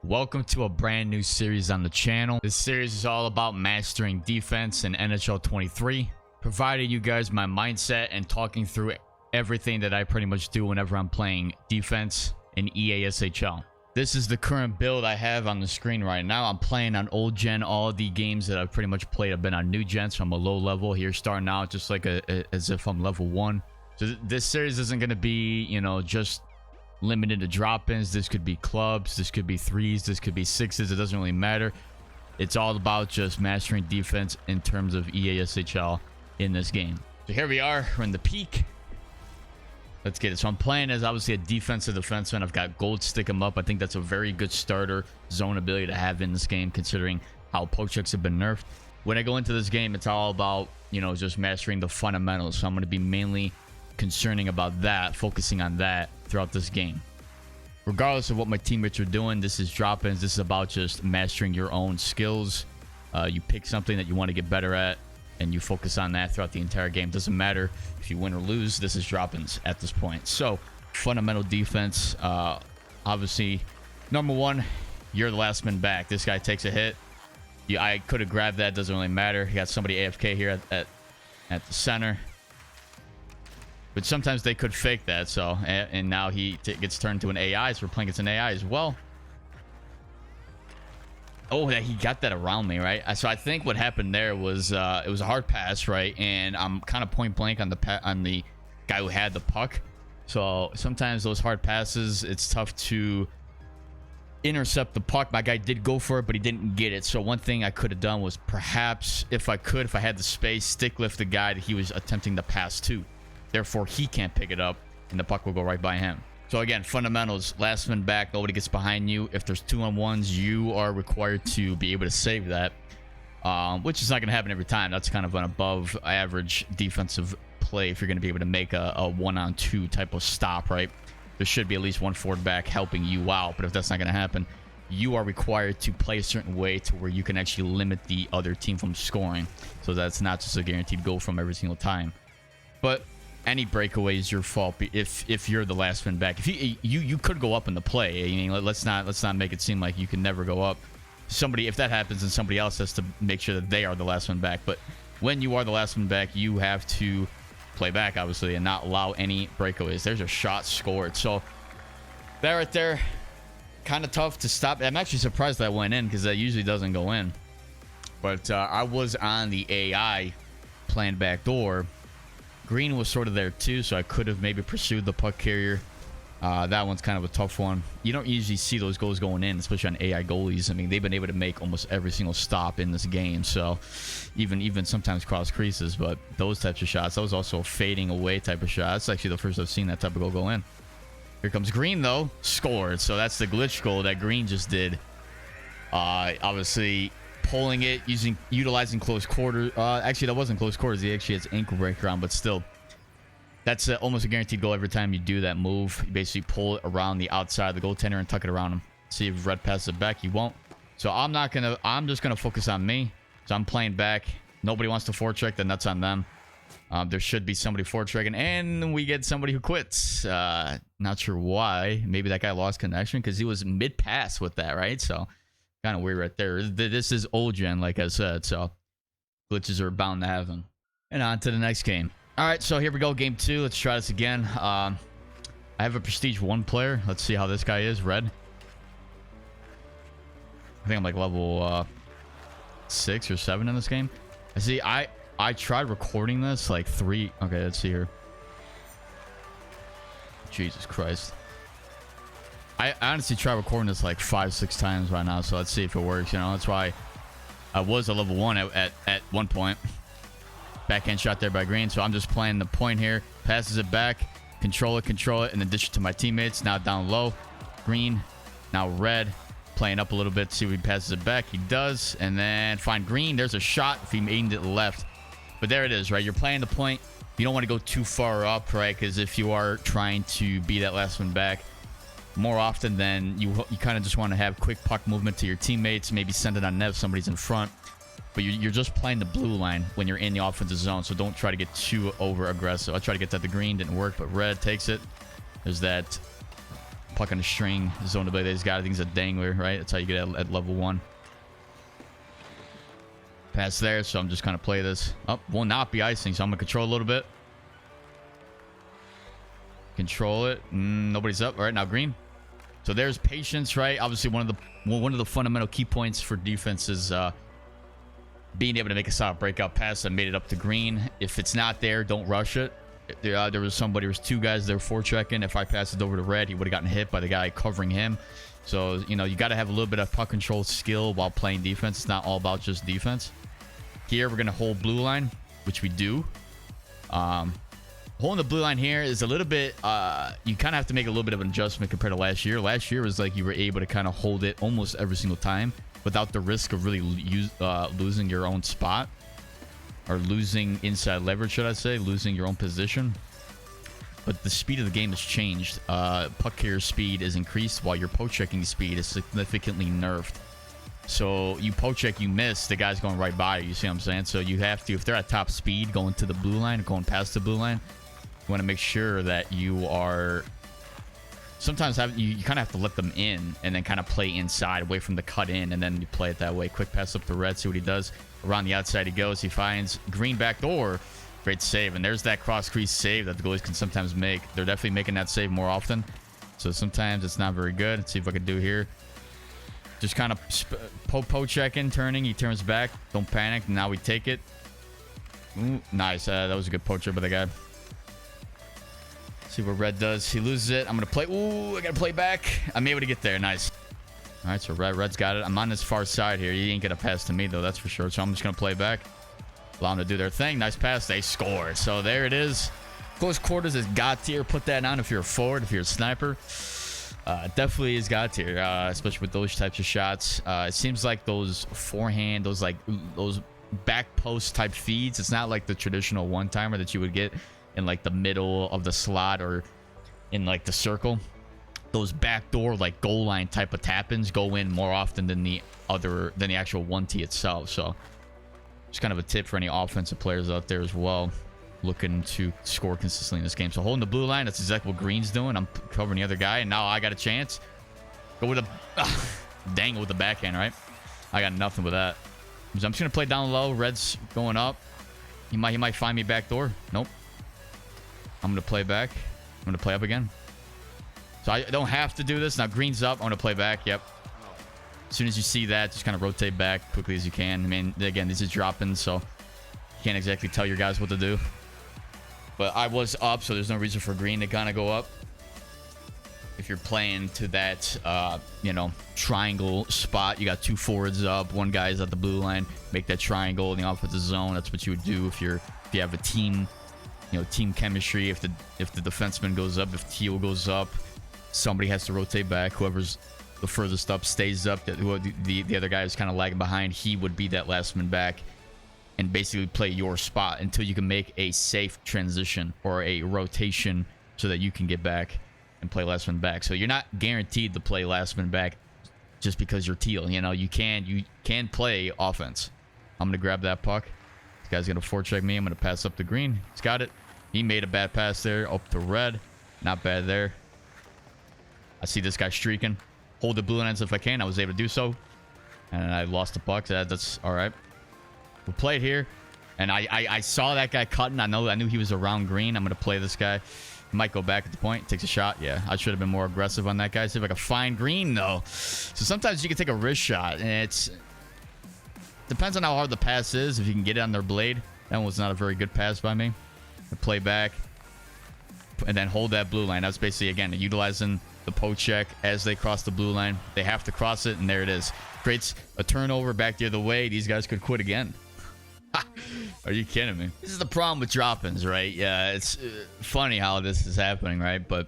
Welcome to a brand new series on the channel. This series is all about mastering defense in NHL 23, providing you guys my mindset and talking through everything that I pretty much do whenever I'm playing defense in EASHL. This is the current build I have on the screen right now. I'm playing on old gen. All the games that I've pretty much played have been on new gen, so I'm a low level here, starting out just like as if I'm level 1. So this series isn't going to be, you know, just limited to drop-ins. This could be clubs, this could be threes, this could be sixes. It doesn't really matter. It's all about just mastering defense in terms of EASHL in this game. So here we are. We're in the peak. Let's get it. So I'm playing as obviously a defensive defenseman. I've got gold stick 'em up. I think that's a very good starter zone ability to have in this game, considering how poke checks have been nerfed. When I go into this game, it's all about, you know, just mastering the fundamentals. So I'm going to be mainly concerning about that, focusing on that throughout this game. Regardless of what my teammates are doing, this is drop-ins. This is about just mastering your own skills. You pick something that you want to get better at, and you focus on that throughout the entire game. Doesn't matter if you win or lose. This is drop-ins at this point. So fundamental defense, obviously number one, you're the last man back. This guy takes a hit. I could have grabbed that. Doesn't really matter. You got somebody AFK here at the center. But sometimes they could fake that, so and now he gets turned to an AI, so we're playing against an AI as well. Oh, he got that around me, right? So I think what happened there was it was a hard pass, right? And I'm kind of point blank on the guy who had the puck. So sometimes those hard passes, it's tough to intercept the puck. My guy did go for it, but he didn't get it. So one thing I could have done was perhaps, if I had the space, stick lift the guy that he was attempting to pass to. Therefore, he can't pick it up, and the puck will go right by him. So again, fundamentals, last man back, nobody gets behind you. If there's 2-on-1s, you are required to be able to save that, which is not going to happen every time. That's kind of an above average defensive play if you're going to be able to make a 1-on-2 type of stop, right? There should be at least one forward back helping you out, but if that's not going to happen, you are required to play a certain way to where you can actually limit the other team from scoring. So that's not just a guaranteed goal from every single time. But any breakaway is your fault if you're the last man back. If you could go up in the play. I mean, let's not make it seem like you can never go up. If that happens, then somebody else has to make sure that they are the last man back. But when you are the last man back, you have to play back, obviously, and not allow any breakaways. There's a shot scored. So that right there, kind of tough to stop. I'm actually surprised that went in because that usually doesn't go in. But I was on the AI playing backdoor. Green was sort of there too, so I could have maybe pursued the puck carrier. That one's kind of a tough one. You don't usually see those goals going in, especially on AI goalies. I mean, they've been able to make almost every single stop in this game, so even sometimes cross creases. But those types of shots, that was also a fading away type of shot. That's actually the first I've seen that type of goal go in. Here comes Green though, scored. So that's the glitch goal that Green just did. Obviously pulling it, utilizing close quarters. Actually, that wasn't close quarters. He actually has ankle breaker on, but still, that's almost a guaranteed goal every time you do that move. You basically pull it around the outside of the goaltender and tuck it around him. See if Red passes it back. He won't. So I'm just gonna focus on me. So I'm playing back. Nobody wants to forecheck, then that's on them. There should be somebody forechecking, and we get somebody who quits. Not sure why. Maybe that guy lost connection because he was mid pass with that, right? So kind of weird right there. This is old gen, like I said, so glitches are bound to happen. And on to the next game. All right, so here we go, game 2. Let's try this again. I have a prestige 1 player. Let's see how this guy is. Red. I think I'm like level 6 or 7 in this game. I see. I tried recording this like 3. Okay, let's see here. Jesus Christ. I honestly tried recording this like 5-6 times right now, so let's see if it works. You know, that's why I was a level 1 at one point. Backhand shot there by Green, so I'm just playing the point here. Passes it back, control it, and then dish it to my teammates. Now down low, Green, now Red, playing up a little bit. See if he passes it back. He does, and then find Green. There's a shot if he aimed it left. But there it is, right? You're playing the point. You don't want to go too far up, right? Because if you are trying to be that last one back, more often than you kind of just want to have quick puck movement to your teammates, maybe send it on net if somebody's in front. But you're just playing the blue line when you're in the offensive zone, so don't try to get too over aggressive. I tried to get that to Green, didn't work, but Red takes it. There's that puck on a string. Zone ability he's got. I think he's a dangler, right? That's how you get at level 1. Pass there, so I'm just kind of play this. Oh, will not be icing, so I'm going to control a little bit. Control it. Nobody's up. All right, now green. So there's patience, right? Obviously, one of the fundamental key points for defense is being able to make a solid breakout pass. I made it up to green. If it's not there, don't rush it. There was 2 guys there forechecking. If I passed it over to red, he would have gotten hit by the guy covering him. So, you know, you got to have a little bit of puck control skill while playing defense. It's not all about just defense. Here, we're going to hold blue line, which we do. Holding the blue line here is a little bit, you kind of have to make a little bit of an adjustment compared to last year. Last year was like you were able to kind of hold it almost every single time without the risk of really losing your own spot. Or losing inside leverage, should I say. Losing your own position. But the speed of the game has changed. Puck carrier speed is increased while your poke checking speed is significantly nerfed. So you poke check, you miss, the guy's going right by you. You see what I'm saying? So you have to, if they're at top speed going to the blue line, going past the blue line, you want to make sure that you are... Sometimes you kind of have to let them in and then kind of play inside away from the cut in, and then you play it that way. Quick pass up to red, see what he does. Around the outside he goes. He finds green back door. Great save. And there's that cross crease save that the goalies can sometimes make. They're definitely making that save more often. So sometimes it's not very good. Let's see if I can do here. Just kind of poke checking, turning. He turns back. Don't panic. Now we take it. Ooh, nice. That was a good poke check by the guy. See what red does. He loses it. I'm going to play. Ooh, I got to play back. I'm able to get there. Nice. All right, so red's got it. I'm on this far side here. He ain't going to pass to me, though. That's for sure. So I'm just going to play back. Allow them to do their thing. Nice pass. They scored. So there it is. Close quarters is God tier. Put that on if you're a forward, if you're a sniper. Definitely is God tier, especially with those types of shots. It seems like those forehand, those back post type feeds, it's not like the traditional one-timer that you would get in like the middle of the slot or in like the circle. Those backdoor like goal line type of tap-ins go in more often than the actual 1T itself. So just kind of a tip for any offensive players out there as well, looking to score consistently in this game. So holding the blue line, that's exactly what green's doing. I'm covering the other guy, and now I got a chance. Go with a dang with the backhand, right? I got nothing with that. So I'm just gonna play down low. Red's going up. He might find me back door. Nope. I'm gonna play back. I'm gonna play up again. So I don't have to do this. Now green's up. I'm gonna play back. Yep. As soon as you see that, just kind of rotate back quickly as you can. I mean, again, this is dropping, so you can't exactly tell your guys what to do. But I was up, so there's no reason for green to kind of go up. If you're playing to that, you know, triangle spot, you got 2 forwards up, 1 guy's at the blue line. Make that triangle in the offensive zone. That's what you would do if you have a team, you know, team chemistry. If the defenseman goes up, if TEAL goes up, somebody has to rotate back. Whoever's the furthest up stays up. The other guy is kind of lagging behind. He would be that last man back and basically play your spot until you can make a safe transition or a rotation so that you can get back and play last man back. So you're not guaranteed to play last man back just because you're TEAL. You know, you can play offense. I'm gonna grab that puck. This guy's gonna forecheck me. I'm gonna pass up to green. He's got it. He made a bad pass there up to red. Not bad there. I see this guy streaking. Hold the blue lines if I can. I was able to do so, and I lost the puck. That's all right. We'll play it here, and I saw that guy cutting. I knew he was around green. I'm gonna play this guy. He might go back at the point. Takes a shot. Yeah, I should have been more aggressive on that guy. See if I can find green though. So sometimes you can take a wrist shot, and it's depends on how hard the pass is. If you can get it on their blade. That one was not a very good pass by me. Play back, and then hold that blue line. That's basically, again, utilizing the poke check as they cross the blue line. They have to cross it, and there it is. Creates a turnover back the other way. These guys could quit again. Are you kidding me? This is the problem with drop-ins, right? Yeah, it's funny how this is happening, right? But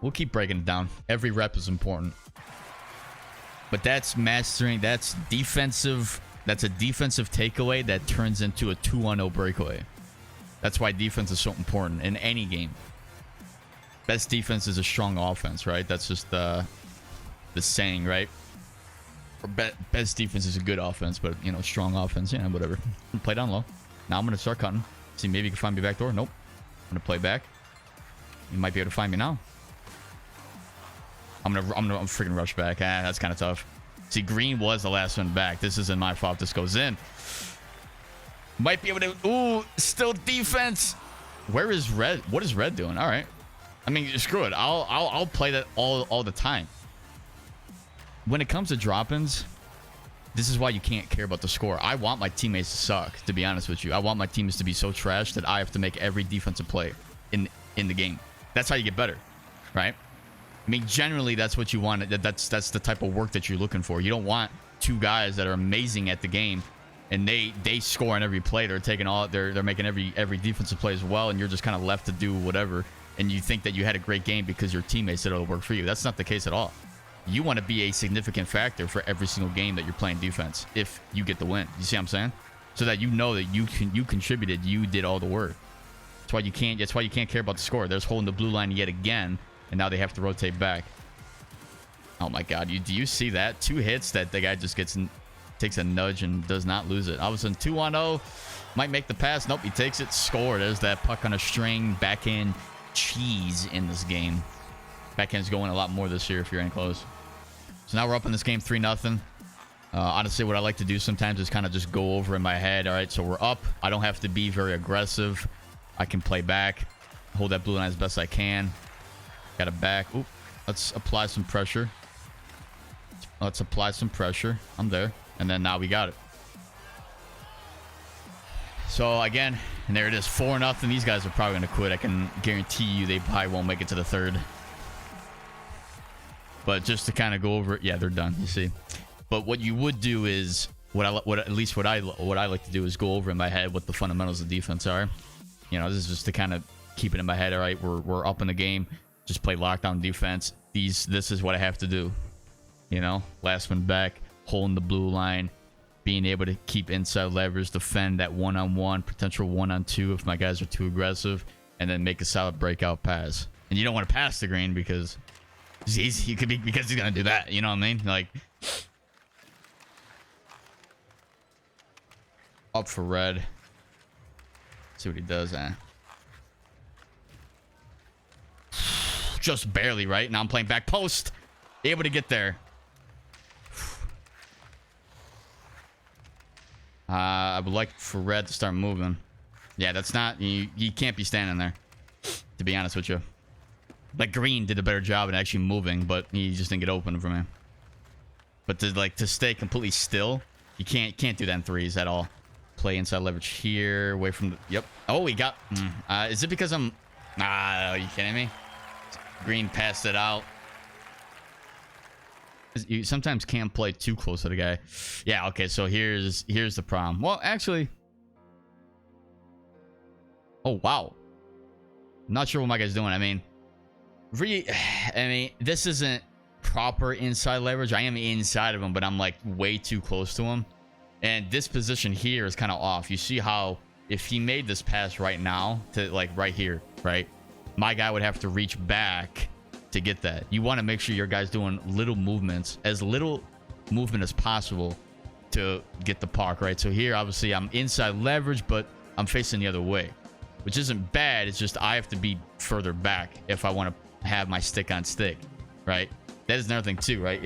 we'll keep breaking it down. Every rep is important. But that's mastering. That's defensive. That's a defensive takeaway that turns into a 2-1-0 breakaway. That's why defense is so important in any game. Best defense is a strong offense, right? That's just the saying, right? Or best defense is a good offense, but, you know, strong offense, yeah, whatever. Play down low. Now I'm going to start cutting. See, maybe you can find me back door. Nope. I'm going to play back. You might be able to find me now. I'm gonna freaking rush back. That's kind of tough. See, green was the last one back. This isn't my fault. This goes in. Might be able to. Ooh, still defense. Where is red? What is red doing? All right. I mean, screw it. I'll play that all the time. When it comes to drop-ins, this is why you can't care about the score. I want my teammates to suck, to be honest with you. I want my teammates to be so trash that I have to make every defensive play in the game. That's how you get better, right? I mean, generally, that's what you want. That's the type of work that you're looking for. You don't want two guys that are amazing at the game and they score on every play. They're taking all. They're making every defensive play as well, and you're just kind of left to do whatever. And you think that you had a great game because your teammates did all the work for you. That's not the case at all. You want to be a significant factor for every single game that you're playing defense if you get the win. You see what I'm saying? So that you know that you contributed, you did all the work. That's why you can't care about the score. They're holding the blue line yet again, and now they have to rotate back. Oh my god, do you see that? 2 hits that the guy just takes a nudge and does not lose it. All of a sudden 2-1-0, might make the pass. Nope, he takes it. Score. There's that puck on a string. Backhand cheese in this game. Backhand's going a lot more this year if you're in close. So now we're up in this game 3-0. Honestly, what I like to do sometimes is kind of just go over in my head. All right, so we're up. I don't have to be very aggressive. I can play back, hold that blue line as best I can. Got it back. Oop. Let's apply some pressure. Let's apply some pressure. I'm there. And then now we got it. So again, and there it is, 4-0. These guys are probably going to quit. I can guarantee you they probably won't make it to the third. But just to kind of go over it, yeah, they're done. You see. But what you would do is what I like to do is go over in my head what the fundamentals of defense are. You know, this is just to kind of keep it in my head. All right, we're up in the game. Just play lockdown defense. This is what I have to do. You know, last one back, holding the blue line, being able to keep inside leverage, defend that one-on-one, potential one-on-two if my guys are too aggressive, and then make a solid breakout pass. And you don't want to pass the green because he's gonna do that. You know what I mean? Like, up for red. See what he does. Just barely, right? Now I'm playing back post. Able to get there. I would like for red to start moving. Yeah, that's not... You can't be standing there, to be honest with you. Like, green did a better job in actually moving, but he just didn't get open for me. But to stay completely still, you can't do that in threes at all. Play inside leverage here, away from the... Yep. Oh, he got... is it because I'm... are you kidding me? Green passed it out. You sometimes can't play too close to the guy. Yeah, okay, so here's the problem. Well, actually... Oh, wow. I'm not sure what my guy's doing. I mean, this isn't proper inside leverage. I am inside of him, but I'm like way too close to him. And this position here is kind of off. You see how if he made this pass right now to like right here, right? My guy would have to reach back to get that. You want to make sure your guy's doing little movements, as little movement as possible to get the puck, right? So here, obviously, I'm inside leverage, but I'm facing the other way, which isn't bad. It's just I have to be further back if I want to have my stick on stick, right? That is another thing too, right?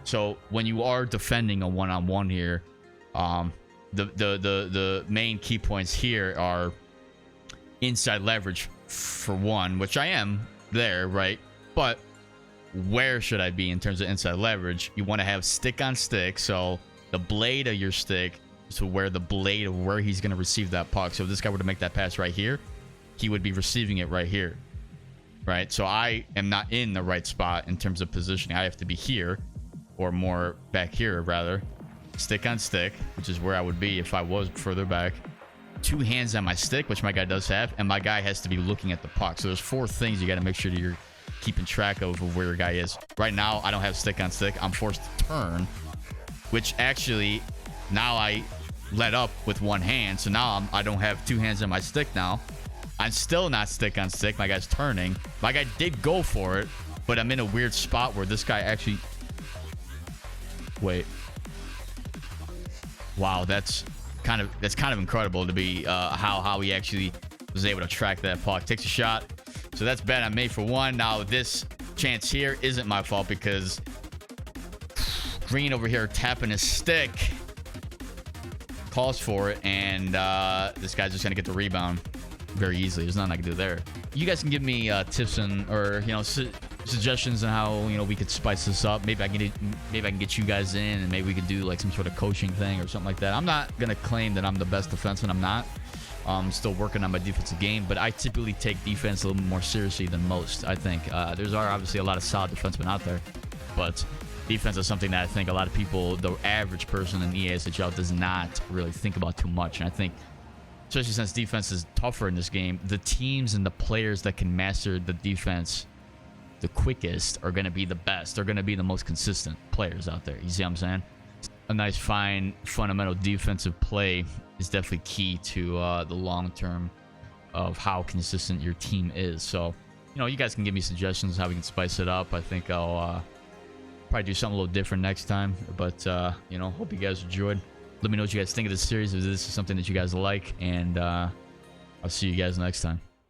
So when you are defending a one-on-one here, the main key points here are inside leverage for one, which I am there, right? But where should I be in terms of inside leverage? You want to have stick on stick, so the blade of your stick to where the blade of where he's going to receive that puck. So if this guy were to make that pass right here, he would be receiving it right here, right? So I am not in the right spot in terms of positioning. I have to be here, or more back here rather. Stick on stick, which is where I would be if I was further back. 2 hands on my stick, which my guy does have, and my guy has to be looking at the puck. So there's 4 things you got to make sure that you're keeping track of where your guy is. Right now, I don't have stick on stick. I'm forced to turn, which actually now I let up with 1 hand. So now I don't have 2 hands on my stick now. I'm still not stick on stick. My guy's turning. My guy did go for it, but I'm in a weird spot where this guy actually... Wait. Wow, that's kind of incredible to be how he actually was able to track that puck. Takes a shot. So that's bad on me for 1. Now this chance here isn't my fault because Green over here tapping his stick calls for it, and this guy's just gonna get the rebound very easily. There's nothing I can do there. You guys can give me tips and or suggestions on how we could spice this up. Maybe I can get you guys in, and maybe we could do like some sort of coaching thing or something like that. I'm not gonna claim that I'm the best defenseman. I'm not. I'm still working on my defensive game, but I typically take defense a little more seriously than most. I think there's obviously a lot of solid defensemen out there, but defense is something that I think a lot of people, the average person in EASHL, does not really think about too much. And I think, especially since defense is tougher in this game, the teams and the players that can master the defense the quickest are going to be the best. They're going to be the most consistent players out there. You see what I'm saying? A nice, fine, fundamental defensive play is definitely key to the long term of how consistent your team is. So, you guys can give me suggestions how we can spice it up. I think I'll probably do something a little different next time. But, hope you guys enjoyed. Let me know what you guys think of this series, if this is something that you guys like. And I'll see you guys next time.